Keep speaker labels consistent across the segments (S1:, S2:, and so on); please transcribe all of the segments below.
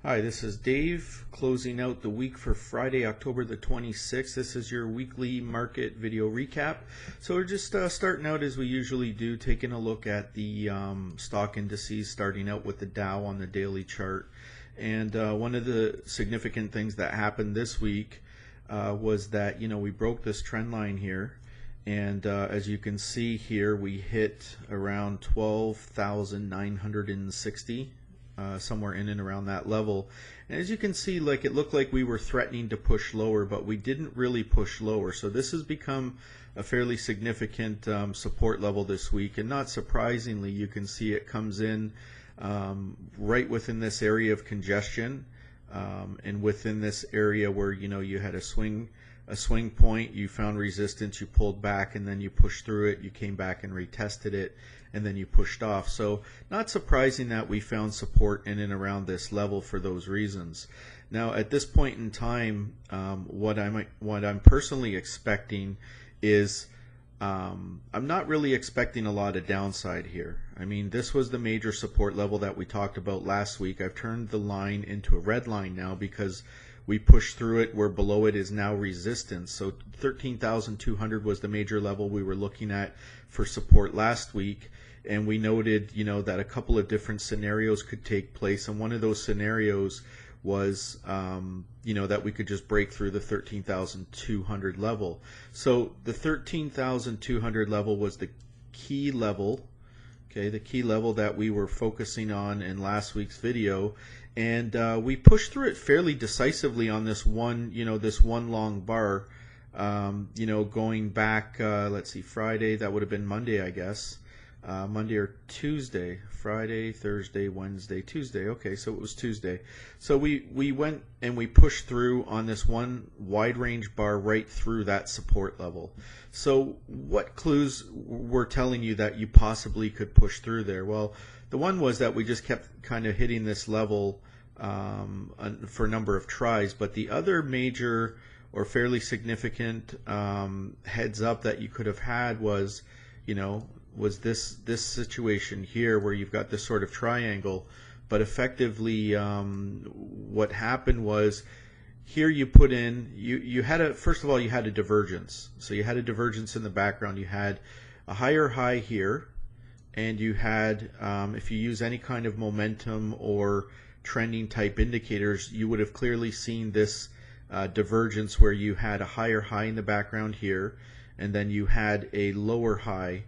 S1: Hi, this is Dave closing out the week for Friday, October the 26th. This is your weekly market video recap. So we're just starting out as we usually do, taking a look at the stock indices, starting out with the Dow on the daily chart. And one of the significant things that happened this week was that, we broke this trend line here. And as you can see here, we hit around 12,960. Somewhere in and around that level. And as you can see, it looked like we were threatening to push lower, but we didn't really push lower. So this has become a fairly significant support level this week. And not surprisingly, you can see it comes in right within this area of congestion and within this area where you had a swing point, you found resistance, you pulled back, and then you pushed through it, you came back and retested it, and then you pushed off. So not surprising that we found support in and around this level for those reasons. Now at this point in time, what I'm personally expecting is I'm not really expecting a lot of downside here. I mean, this was the major support level that we talked about last week. I've turned the line into a red line now because we pushed through it where below it is now resistance. So 13,200 was the major level we were looking at for support last week. And we noted, that a couple of different scenarios could take place. And one of those scenarios was, that we could just break through the 13,200 level. So the 13,200 level was the key level. Okay, the key level that we were focusing on in last week's video. And we pushed through it fairly decisively on this one, this one long bar, going back, let's see, Friday, that would have been Monday, I guess. Monday or Tuesday, Friday, Thursday, Wednesday, Tuesday. Okay, so it was Tuesday. So we went and we pushed through on this one wide range bar right through that support level. So what clues were telling you that you possibly could push through there? Well, the one was that we just kept kind of hitting this level for a number of tries, but the other major or fairly significant heads up that you could have had was, was this situation here where you've got this sort of triangle, but effectively what happened was here you put in, you had first of all, you had a divergence. So you had a divergence in the background. You had a higher high here, and you had, if you use any kind of momentum or trending type indicators, you would have clearly seen this divergence where you had a higher high in the background here, and then you had a lower high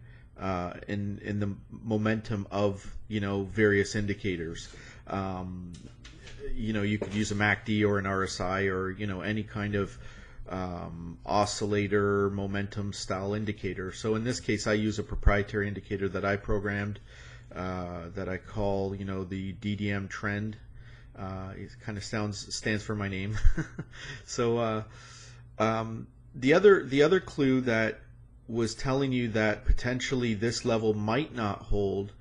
S1: in the momentum of various indicators. You could use a MACD or an RSI or any kind of oscillator momentum style indicator. So in this case, I use a proprietary indicator that I programmed that I call the DDM trend. It kind of stands for my name. So the other clue that was telling you that potentially this level might not hold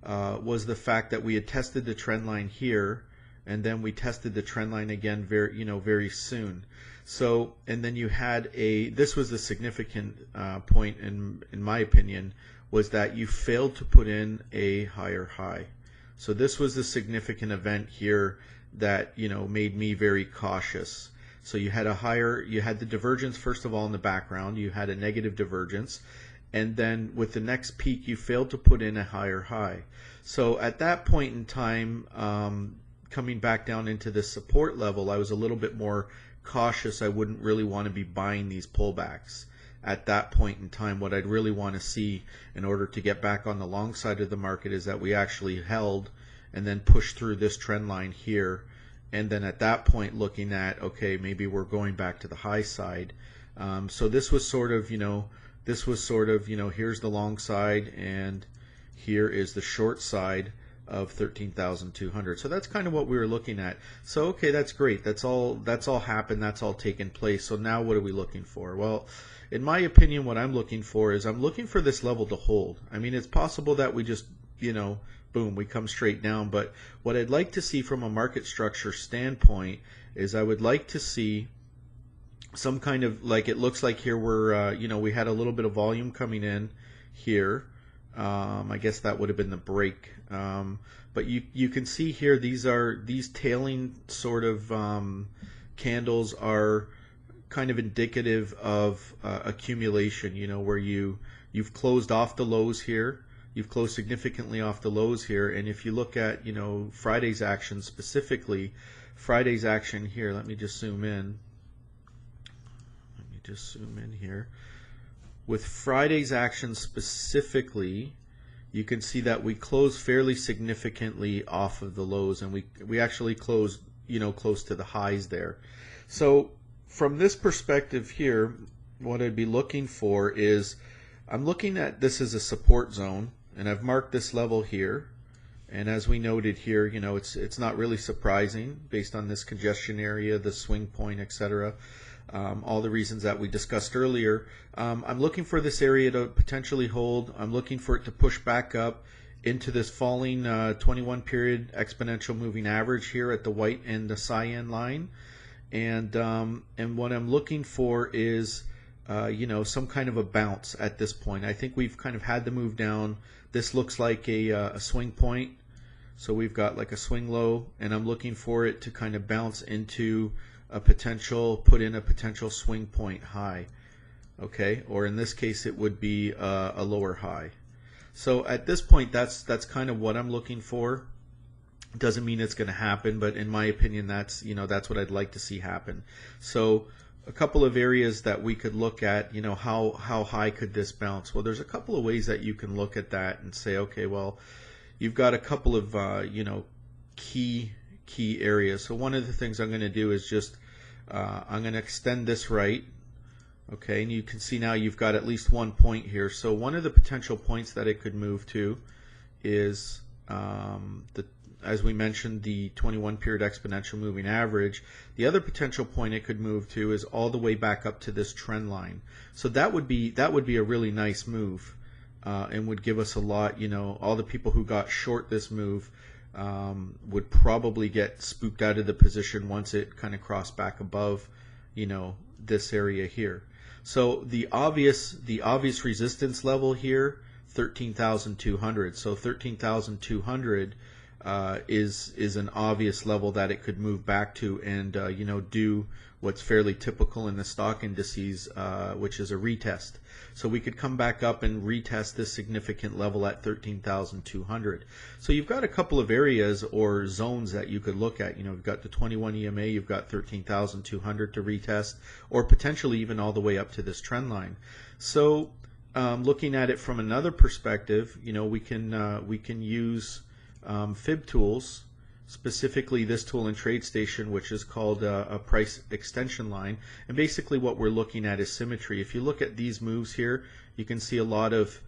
S1: was the fact that we had tested the trend line here, and then we tested the trend line again very soon. So, and then you had this was the significant point in my opinion, was that you failed to put in a higher high. So this was the significant event here that made me very cautious. So you had the divergence first of all in the background, you had a negative divergence, and then with the next peak you failed to put in a higher high. So at that point in time, coming back down into this support level, I was a little bit more cautious. I wouldn't really want to be buying these pullbacks. At that point in time, what I'd really want to see in order to get back on the long side of the market is that we actually held and then pushed through this trend line here. And then at that point looking at, okay, maybe we're going back to the high side. So this was sort of, here's the long side and here is the short side of 13,200. So that's kind of what we were looking at. So, okay, that's great. That's all happened. That's all taken place. So now what are we looking for? Well, in my opinion, what I'm looking for is I'm looking for this level to hold. I mean, it's possible that we just, boom, we come straight down. But what I'd like to see from a market structure standpoint is I would like to see some kind of, it looks like here we're, we had a little bit of volume coming in here. I guess that would have been the break. But you can see here these tailing sort of candles are kind of indicative of accumulation, where you've closed off the lows here. You've closed significantly off the lows here, and if you look at Friday's action specifically, Friday's action here, let me just zoom in. Here. With Friday's action specifically, you can see that we closed fairly significantly off of the lows, and we actually closed close to the highs there. So from this perspective here, what I'd be looking for is, I'm looking at this as a support zone, and I've marked this level here. And as we noted here, it's not really surprising based on this congestion area, the swing point, etc. All the reasons that we discussed earlier. I'm looking for this area to potentially hold. I'm looking for it to push back up into this falling 21 period exponential moving average here at the white and the cyan line. And what I'm looking for is some kind of a bounce at this point. I think we've kind of had the move down. This looks like a swing point. So we've got like a swing low, and I'm looking for it to kind of bounce into put in a potential swing point high. Okay, or in this case it would be a lower high. So at this point, that's kind of what I'm looking for. Doesn't mean it's going to happen, but in my opinion, that's what I'd like to see happen. So a couple of areas that we could look at, how high could this bounce? Well, there's a couple of ways that you can look at that and say, okay, well, you've got a couple of key areas. So one of the things I'm going to do is just I'm going to extend this right. Okay, and you can see now you've got at least one point here. So one of the potential points that it could move to is as we mentioned, the 21 period exponential moving average. The other potential point it could move to is all the way back up to this trend line. So that would be a really nice move, and would give us a lot. All the people who got short this move would probably get spooked out of the position once it kind of crossed back above, this area here. So the obvious resistance level here, 13,200. So 13,200 is an obvious level that it could move back to and do what's fairly typical in the stock indices, which is a retest. So we could come back up and retest this significant level at 13,200. So you've got a couple of areas or zones that you could look at. You've got the 21 EMA, you've got 13,200 to retest, or potentially even all the way up to this trend line. So looking at it from another perspective, we can use fib tools, specifically this tool in TradeStation, which is called a price extension line. And basically what we're looking at is symmetry. If you look at these moves here, you can see a lot of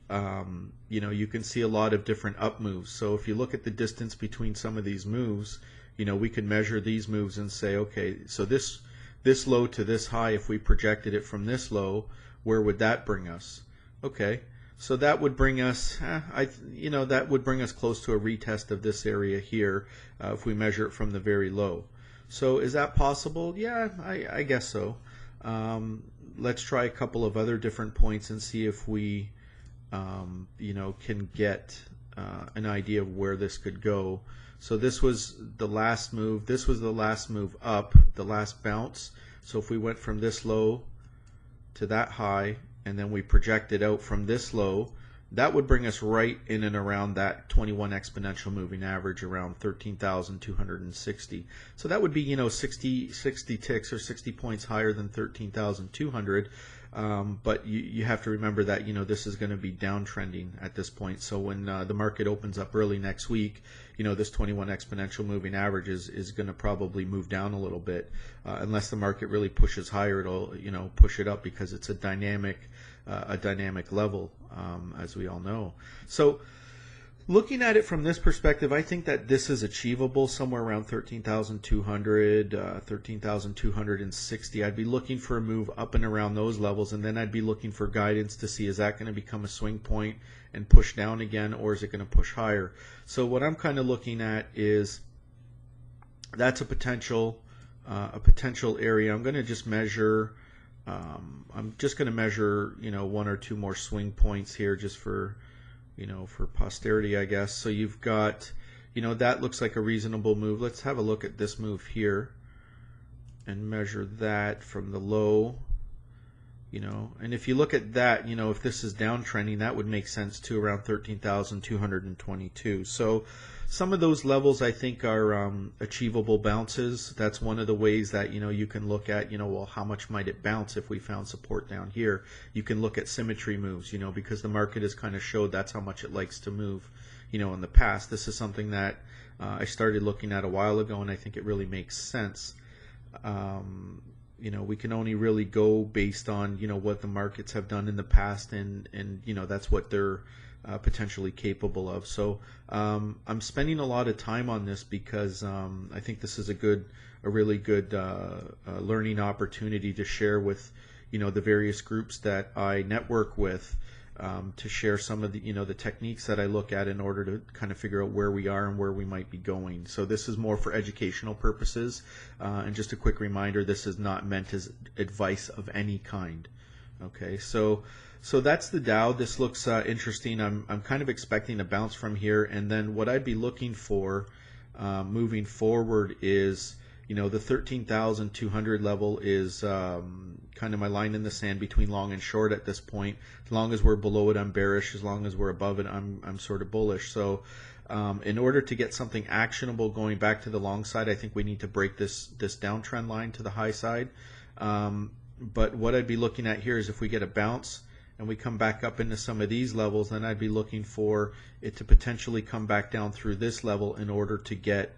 S1: different up moves. So if you look at the distance between some of these moves, we can measure these moves and say, okay, so this low to this high, if we projected it from this low, where would that bring us? Okay. So that would bring us, that would bring us close to a retest of this area here if we measure it from the very low. So is that possible? Yeah, I guess so. Let's try a couple of other different points and see if we, can get an idea of where this could go. So this was the last move. This was the last move up, the last bounce. So if we went from this low to that high, and then we project it out from this low, that would bring us right in and around that 21 exponential moving average, around 13,260. So that would be 60 ticks or 60 points higher than 13,200. But you have to remember that this is going to be downtrending at this point. So when the market opens up early next week, this 21 exponential moving average is going to probably move down a little bit, unless the market really pushes higher. It'll push it up because it's a dynamic level, as we all know. So looking at it from this perspective, I think that this is achievable somewhere around 13,200, 13,260. I'd be looking for a move up and around those levels, and then I'd be looking for guidance to see, is that going to become a swing point and push down again, or is it going to push higher? So what I'm kind of looking at is that's a potential area. I'm going to just measure. I'm just going to measure, one or two more swing points here, just for for posterity, I guess. So you've got, that looks like a reasonable move. Let's have a look at this move here and measure that from the low. And if you look at that, if this is downtrending, that would make sense too, around 13,222. So some of those levels I think are achievable bounces. That's one of the ways that you can look at, well, how much might it bounce if we found support down here. You can look at symmetry moves, because the market has kind of showed that's how much it likes to move, in the past. This is something that I started looking at a while ago, and I think it really makes sense. We can only really go based on what the markets have done in the past, and that's what they're potentially capable of. So I'm spending a lot of time on this because I think this is a really good learning opportunity to share with the various groups that I network with, to share some of the the techniques that I look at in order to kind of figure out where we are and where we might be going. So this is more for educational purposes, and just a quick reminder, this is not meant as advice of any kind. Okay, so that's the Dow. This looks interesting. I'm kind of expecting a bounce from here, and then what I'd be looking for moving forward is the 13,200 level is kind of my line in the sand between long and short at this point. As long as we're below it, I'm bearish. As long as we're above it, I'm sort of bullish. So in order to get something actionable going back to the long side, I think we need to break this downtrend line to the high side. But what I'd be looking at here is if we get a bounce and we come back up into some of these levels, then I'd be looking for it to potentially come back down through this level in order to get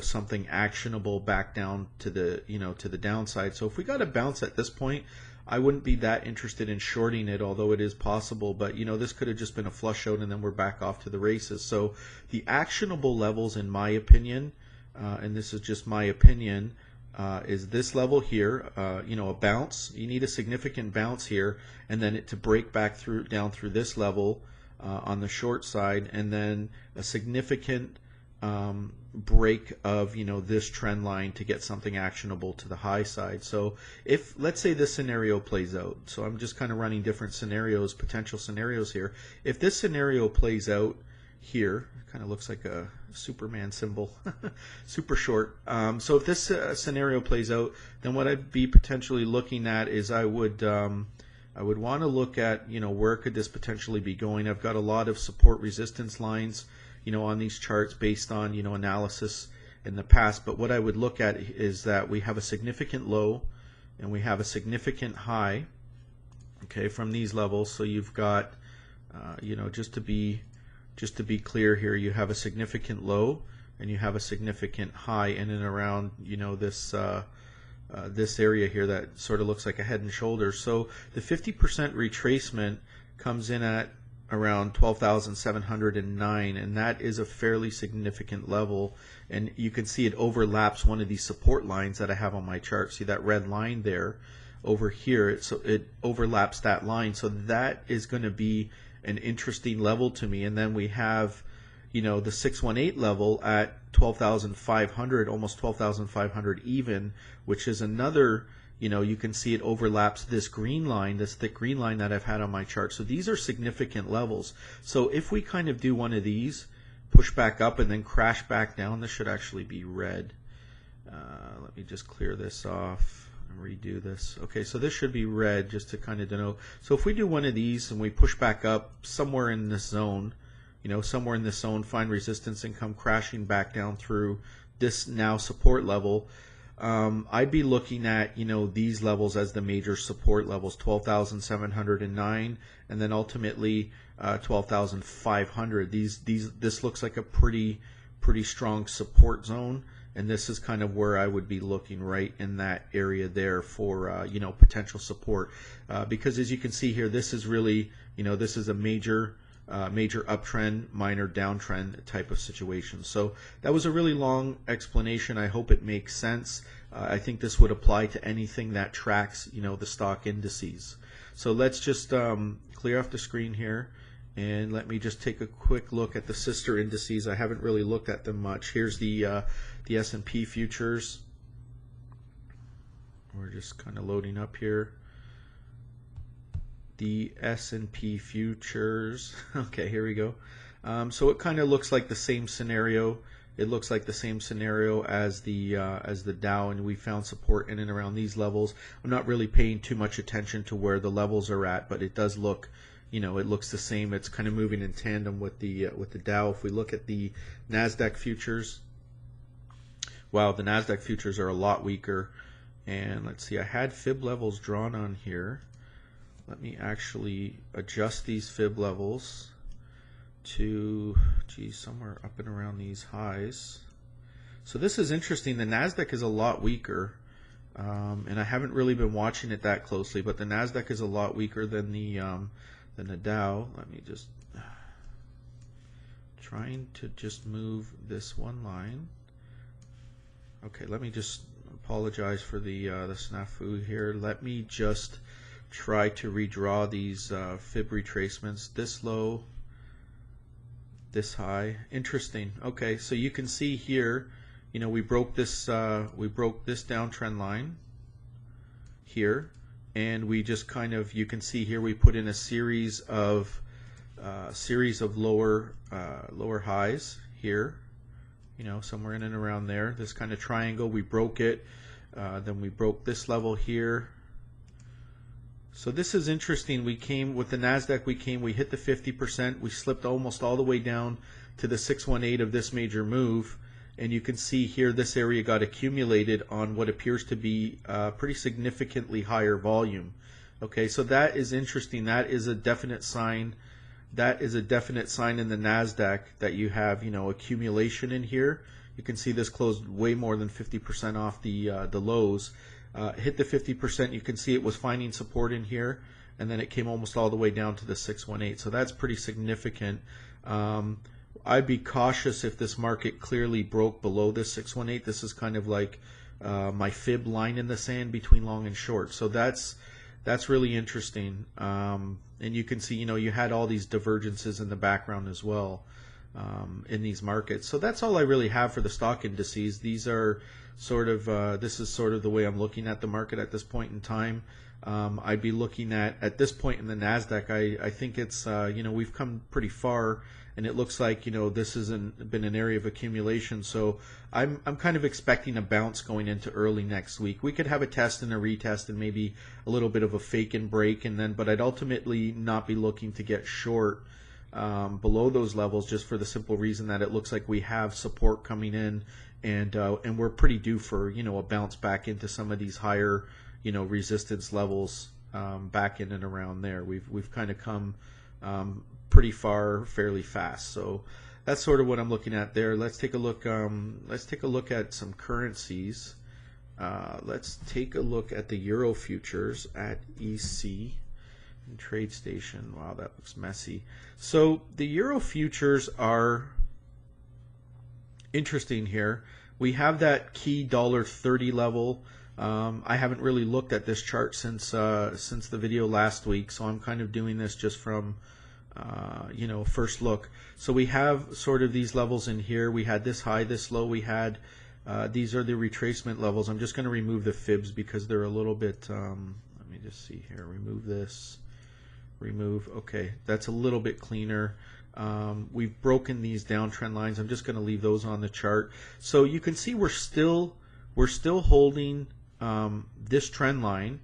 S1: something actionable back down to the to the downside. So if we got a bounce at this point, I wouldn't be that interested in shorting it, although it is possible. But this could have just been a flush out and then we're back off to the races. So the actionable levels, in my opinion, and this is just my opinion, is this level here. A bounce. You need a significant bounce here, and then it to break back down through this level on the short side, and then a significant break of this trend line to get something actionable to the high side. So if, let's say, this scenario plays out, so I'm just kind of running different scenarios, potential scenarios here. If this scenario plays out here, kind of looks like a Superman symbol, super short. So if this scenario plays out, then what I'd be potentially looking at is I would want to look at where could this potentially be going. I've got a lot of support resistance lines on these charts based on analysis in the past. But what I would look at is that we have a significant low and we have a significant high, okay, from these levels. So you've got just to be clear here, you have a significant low and you have a significant high in and around this this area here that sort of looks like a head and shoulders. So the 50% retracement comes in at around 12,709, and that is a fairly significant level, and you can see it overlaps one of these support lines that I have on my chart. See that red line there over here? So it overlaps that line, so that is going to be an interesting level to me. And then we have the 618 level at 12,500, almost 12,500 even, which is another, you can see it overlaps this green line, this thick green line that I've had on my chart. So these are significant levels. So if we kind of do one of these, push back up and then crash back down, this should actually be red. Let me just clear this off and redo this. Okay, so this should be red just to kind of denote. So if we do one of these and we push back up somewhere in this zone, somewhere in this zone, find resistance and come crashing back down through this now support level, I'd be looking at these levels as the major support levels, 12,709 and then ultimately 12,500. This looks like a pretty strong support zone, and this is kind of where I would be looking, right in that area there for potential support, because as you can see here, this is really this is a major uptrend, minor downtrend type of situation. So that was a really long explanation. I hope it makes sense. I think this would apply to anything that tracks, the stock indices. So let's just clear off the screen here, and let me just take a quick look at the sister indices. I haven't really looked at them much. Here's the S&P futures. We're just kind of loading up here. the S&P futures. Okay, here we go. So it kind of looks like the same scenario. It looks like the same scenario as the Dow, and we found support in and around these levels. I'm not really paying too much attention to where the levels are at, but it does look, it looks the same. It's kind of moving in tandem with the Dow. If we look at the Nasdaq futures, wow, the Nasdaq futures are a lot weaker. And let's see, I had fib levels drawn on here. Let me actually adjust these fib levels to, somewhere up and around these highs. So this is interesting. The Nasdaq is a lot weaker, and I haven't really been watching it that closely, but the Nasdaq is a lot weaker than the Dow. Let me just trying to just move this one line. Okay, let me just apologize for the snafu here. Let me just try to redraw these fib retracements. This low, this high. Interesting. Okay, so you can see here, we broke this downtrend line here, and we just kind of, you can see here we put in a series of lower highs here, somewhere in and around there. This kind of triangle, we broke it, then we broke this level here. So this is interesting. We came with the Nasdaq, we hit the 50%, we slipped almost all the way down to the 618 of this major move, and you can see here this area got accumulated on what appears to be pretty significantly higher volume. Okay, so that is interesting. That is a definite sign. That is a definite sign in the Nasdaq that you have, accumulation in here. You can see this closed way more than 50% off the lows. Hit the 50%. You can see it was finding support in here, and then it came almost all the way down to the 618. So that's pretty significant. I'd be cautious if this market clearly broke below this 618. This is kind of like my fib line in the sand between long and short. So that's really interesting. And you can see, you had all these divergences in the background as well in these markets. So that's all I really have for the stock indices. These are sort of, this is sort of the way I'm looking at the market at this point in time. I'd be looking at this point in the Nasdaq, I think it's, we've come pretty far, and it looks like, this has been an area of accumulation. So I'm kind of expecting a bounce going into early next week. We could have a test and a retest and maybe a little bit of a fake and break, but I'd ultimately not be looking to get short below those levels, just for the simple reason that it looks like we have support coming in, and we're pretty due for, a bounce back into some of these higher, resistance levels back in and around there. We've kind of come pretty far fairly fast. So that's sort of what I'm looking at there. Let's take a look. Let's take a look at some currencies. Let's take a look at the Euro futures at EC and TradeStation. Wow, that looks messy. So the Euro futures are interesting here. We have that key $1.30 level. I haven't really looked at this chart since the video last week, so I'm kind of doing this just from first look. So we have sort of these levels in here. We had this high, this low. We had these are the retracement levels. I'm just going to remove the fibs because they're a little bit. Let me just see here. Remove this. Remove. Okay, that's a little bit cleaner. We've broken these downtrend lines. I'm just going to leave those on the chart. So you can see we're still holding this trend line.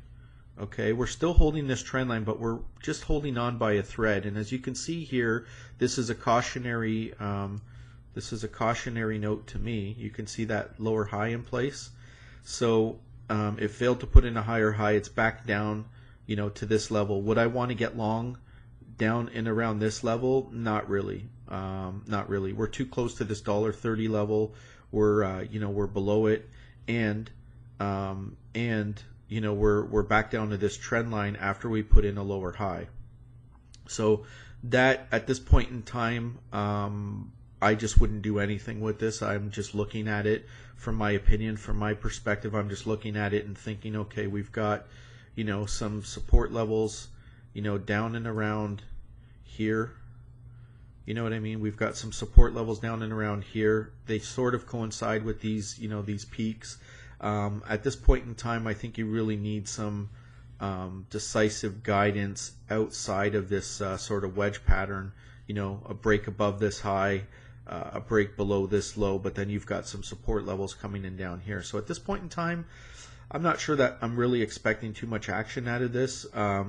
S1: Okay, we're still holding this trend line, but we're just holding on by a thread. And as you can see here, this is a cautionary note to me. You can see that lower high in place. So it failed to put in a higher high. It's back down, to this level. Would I want to get long down and around this level? Not really. Not really. We're too close to this $1.30 level. We're below it, and we're back down to this trend line after we put in a lower high. So that at this point in time, I just wouldn't do anything with this. I'm just looking at it from my opinion, from my perspective. I'm just looking at it and thinking, okay, we've got, some support levels, down and around here. You know what I mean? We've got some support levels down and around here. They sort of coincide with these, these peaks. At this point in time, I think you really need some decisive guidance outside of this sort of wedge pattern. A break above this high, a break below this low, but then you've got some support levels coming in down here. So at this point in time, I'm not sure that I'm really expecting too much action out of this.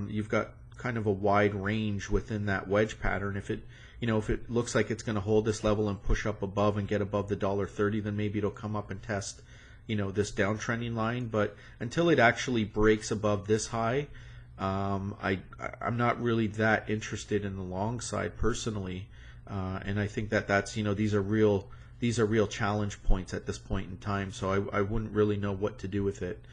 S1: You've got kind of a wide range within that wedge pattern. If it looks like it's going to hold this level and push up above and get above the $1.30, then maybe it'll come up and test this downtrending line. But until it actually breaks above this high, I'm not really that interested in the long side personally, and I think that's these are real challenge points at this point in time. So I wouldn't really know what to do with it,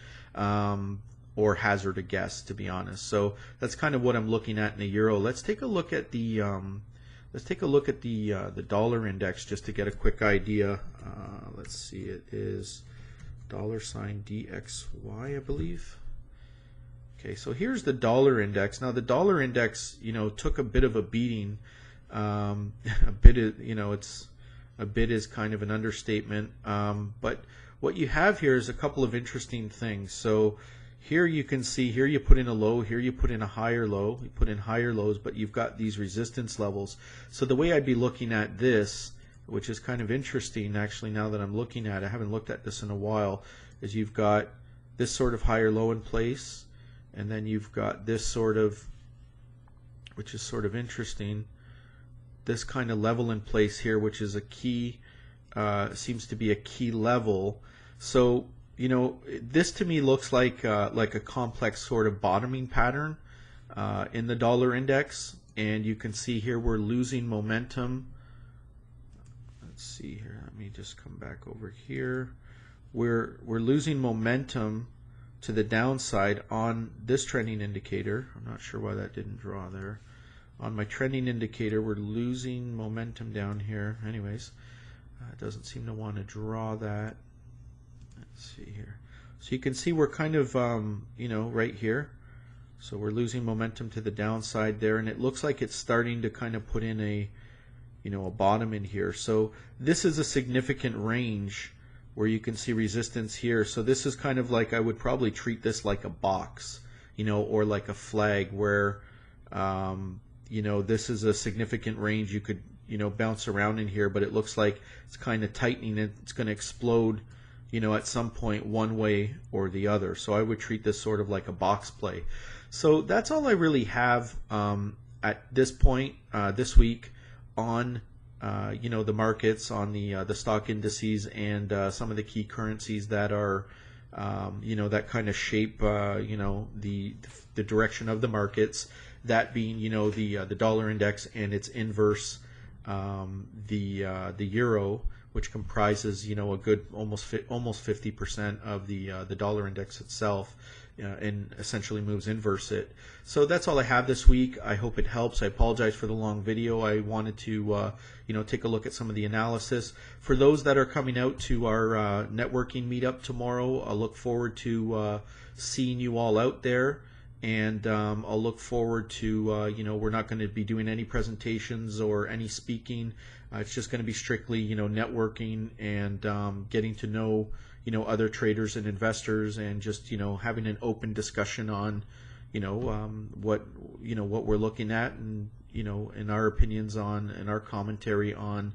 S1: or hazard a guess, to be honest. So that's kind of what I'm looking at in the euro. Let's take a look at the dollar index just to get a quick idea. Let's see, it is $DXY, I believe. Okay, so here's the dollar index. Now the dollar index, took a bit of a beating. A bit is kind of an understatement. But what you have here is a couple of interesting things. So here you can see, here you put in a low, here you put in a higher low, you put in higher lows, but you've got these resistance levels. So the way I'd be looking at this, which is kind of interesting actually now that I'm looking at it, I haven't looked at this in a while, is you've got this sort of higher low in place, and then you've got this sort of, which is sort of interesting, this kind of level in place here, which is a key, seems to be a key level. So this to me looks like a complex sort of bottoming pattern in the dollar index, and you can see here we're losing momentum. Let's see here. Let me just come back over here. We're losing momentum to the downside on this trending indicator. I'm not sure why that didn't draw there. On my trending indicator, we're losing momentum down here. Anyways, it doesn't seem to want to draw that. Let's see here. So you can see we're kind of, right here. So we're losing momentum to the downside there, and it looks like it's starting to kind of put in a bottom in here. So this is a significant range where you can see resistance here. So this is kind of like, I would probably treat this like a box, or like a flag where, this is a significant range. You could, bounce around in here, but it looks like it's kind of tightening and it's going to explode, at some point one way or the other. So I would treat this sort of like a box play. So that's all I really have at this point this week on the markets, on the stock indices, and some of the key currencies that are that kind of shape the direction of the markets. That being the dollar index and its inverse, the euro, which comprises a good almost 50% of the dollar index itself, and essentially moves inverse it. So that's all I have this week. I hope it helps. I apologize for the long video. I wanted to take a look at some of the analysis. For those that are coming out to our networking meetup tomorrow, I'll look forward to seeing you all out there. And I'll look forward to, we're not going to be doing any presentations or any speaking. It's just going to be strictly, networking and getting to know, other traders and investors, and just, having an open discussion on, what we're looking at, and, in our opinions on, and our commentary on,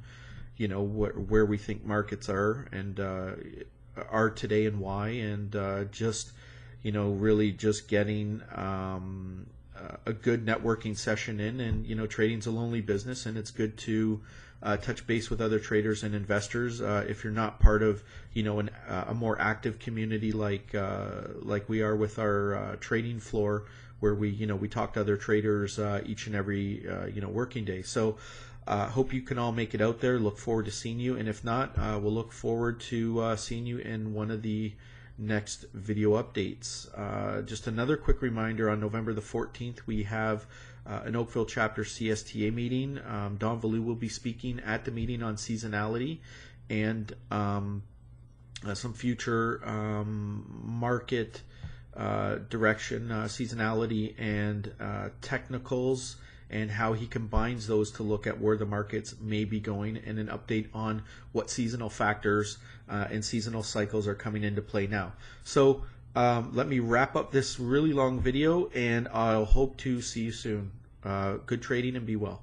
S1: where we think markets are and are today and why, and just, really just getting a good networking session in. And trading's a lonely business, and it's good to touch base with other traders and investors. If you're not part of a more active community like we are with our trading floor, where we talk to other traders each and every working day. So hope you can all make it out there. Look forward to seeing you, and if not, we'll look forward to seeing you in one of the next video updates. Just another quick reminder, on November the 14th we have an Oakville chapter CSTA meeting. Don Valu will be speaking at the meeting on seasonality and some future market direction, seasonality and technicals, and how he combines those to look at where the markets may be going, and an update on what seasonal factors and seasonal cycles are coming into play now. So Let me wrap up this really long video, and I'll hope to see you soon. Good trading and be well.